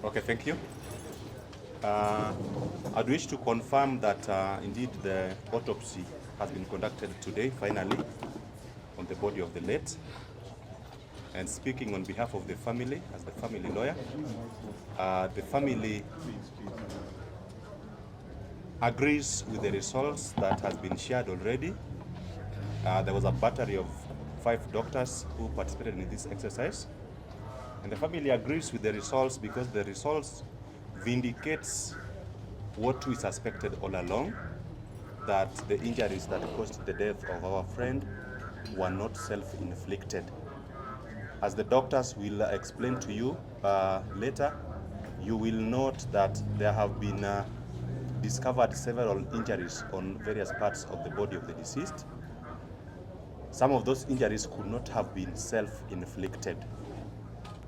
Okay, thank you. I'd wish to confirm that indeed the autopsy has been conducted today, finally, on the body of the late. And speaking on behalf of the family, as the family lawyer, the family agrees with the results that has been shared already. There was a battery of 5 doctors who participated in this exercise. And the family agrees with the results because the results vindicates what we suspected all along, that the injuries that caused the death of our friend were not self-inflicted. As the doctors will explain to you later, you will note that there have been discovered several injuries on various parts of the body of the deceased. Some of those injuries could not have been self-inflicted.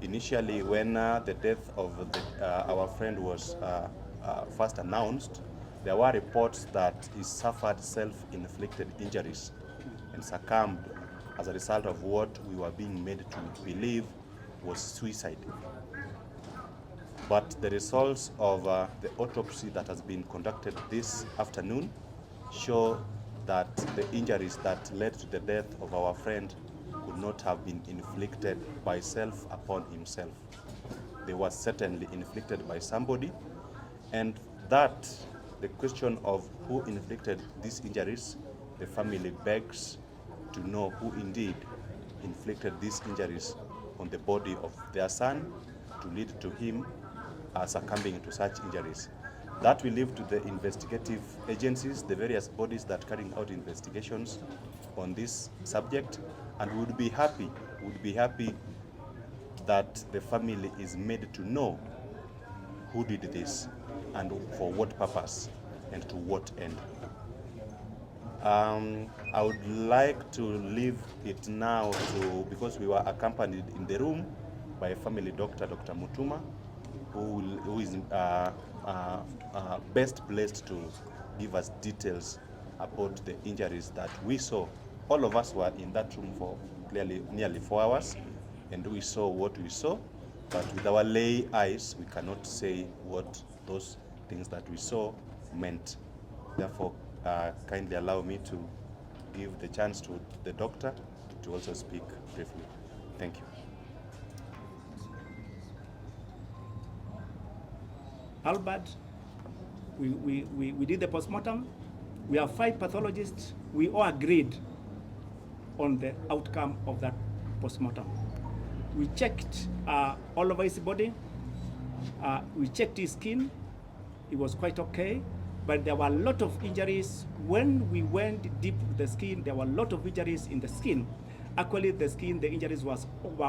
Initially, when the death of our friend was first announced, there were reports that he suffered self-inflicted injuries and succumbed as a result of what we were being made to believe was suicide. But the results of the autopsy that has been conducted this afternoon show that the injuries that led to the death of our friend could not have been inflicted by self upon himself. They were certainly inflicted by somebody, and that the question of who inflicted these injuries, the family begs to know who indeed inflicted these injuries on the body of their son to lead to him succumbing to such injuries. That will leave to the investigative agencies, the various bodies that carrying out investigations on this subject, and would be happy that the family is made to know who did this and for what purpose and to what end. I would like to leave it now to, because we were accompanied in the room by a family doctor, Dr. Mutuma, who is best placed to give us details about the injuries that we saw. All of us were in that room for nearly 4 hours, and we saw what we saw, but with our lay eyes, we cannot say what those things that we saw meant. Therefore, kindly allow me to give the chance to the doctor to also speak briefly. Thank you. Albert, we did the postmortem. We have 5 pathologists. We all agreed on the outcome of that postmortem. We checked all over his body. We checked his skin. It was quite okay, but there were a lot of injuries. When we went deep with the skin, there were a lot of injuries in the skin. Actually, the skin, the injuries were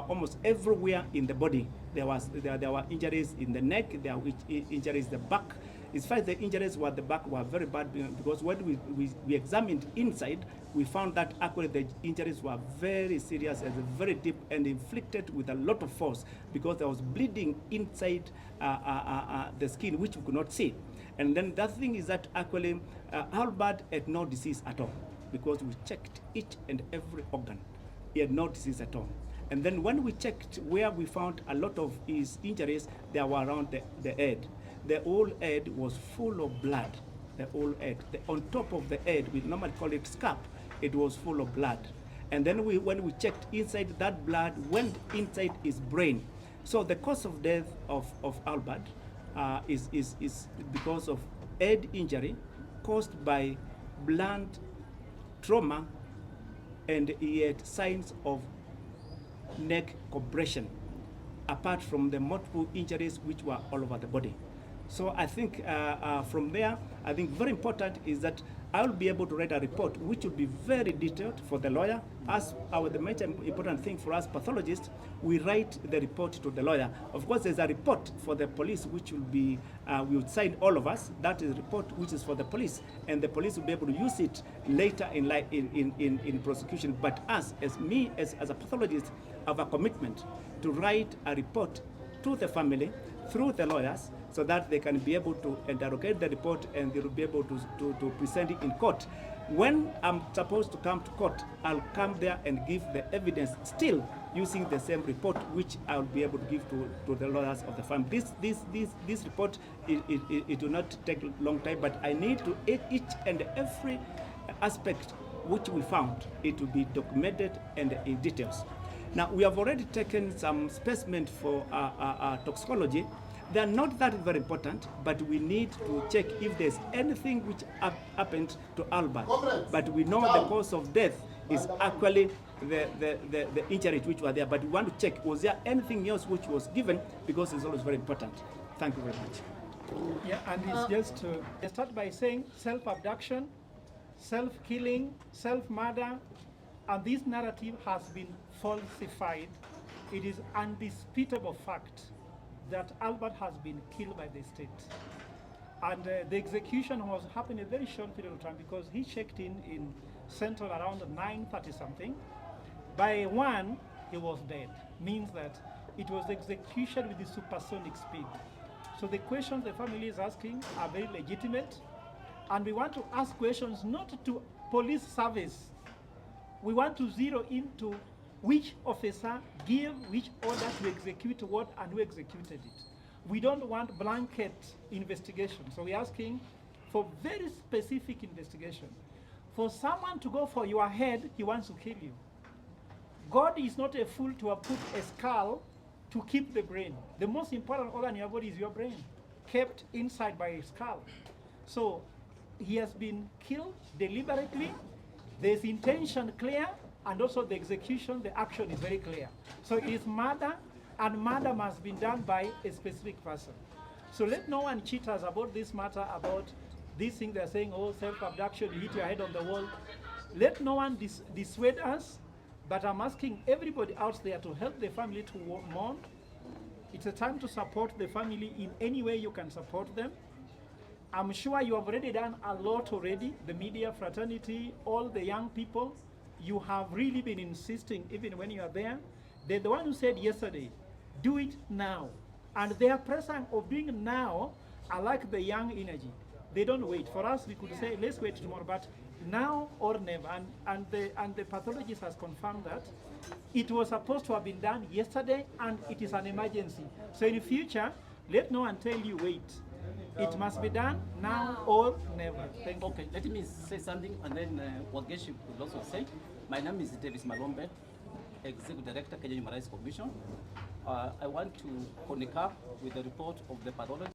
almost everywhere in the body. There were injuries in the neck, there were injuries in the back. In fact, the injuries were the back were very bad because when we examined inside, we found that actually the injuries were very serious and very deep and inflicted with a lot of force because there was bleeding inside the skin, which we could not see. And then the thing is that actually Albert had no disease at all because we checked each and every organ. He had no disease at all. And then when we checked where we found a lot of his injuries, they were around the head. The whole head was full of blood. The whole head. On top of the head, we normally call it scalp, it was full of blood. And then when we checked inside, that blood went inside his brain. So the cause of death of Albert is because of head injury caused by blunt trauma, and he had signs of neck compression, apart from the multiple injuries which were all over the body. So I think from there, I think very important is that I will be able to write a report which will be very detailed for the lawyer. As the most important thing for us pathologists, we write the report to the lawyer. Of course, there's a report for the police which will be, we would sign all of us. That is a report which is for the police, and the police will be able to use it later in prosecution. But us, as a pathologist, have a commitment to write a report to the family through the lawyers, so that they can be able to interrogate the report and they will be able to present it in court. When I'm supposed to come to court, I'll come there and give the evidence still using the same report, which I'll be able to give to the lawyers of the firm. This report, it will not take a long time, but I need to each and every aspect which we found, it will be documented and in details. Now, we have already taken some specimen for toxicology. They are not that very important, but we need to check if there's anything which happened to Albert. But we know the cause of death is actually the injuries which were there. But we want to check, was there anything else which was given, because it's always very important. Thank you very much. Yeah, and it's just to start by saying self-abduction, self-killing, self-murder, and this narrative has been falsified. It is undisputable fact that Albert has been killed by the state. And the execution was happening a very short period of time, because he checked in Central around 9:30 something. By 1, he was dead. Means that it was execution with the supersonic speed. So the questions the family is asking are very legitimate. And we want to ask questions not to police service. We want to zero into which officer gave which order to execute what and who executed it. We don't want blanket investigation. So we're asking for very specific investigation. For someone to go for your head, he wants to kill you. God is not a fool to have put a skull to keep the brain. The most important organ in your body is your brain, kept inside by a skull. So he has been killed deliberately. There's intention clear, and also the execution, the action is very clear. So it is murder, and murder must be done by a specific person. So let no one cheat us about this matter, about this thing they're saying, oh, self-abduction, you hit your head on the wall. Let no one dissuade us, but I'm asking everybody out there to help the family to mourn. It's a time to support the family in any way you can support them. I'm sure you have already done a lot already, the media fraternity, all the young people. You have really been insisting, even when you are there. They're the one who said yesterday, do it now. And their pressure of doing it now are like the young energy. They don't wait. For us, we could say, let's wait tomorrow, but now or never. And the pathologist has confirmed that it was supposed to have been done yesterday, and it is an emergency. So in the future, let no one tell you wait. It must be done now or never. Thank you. Okay, let me say something, and then Wageshi will also say. My name is Davis Malombe, Executive Director, Kenya Human Rights Commission. I want to connect up with the report of the pathologist.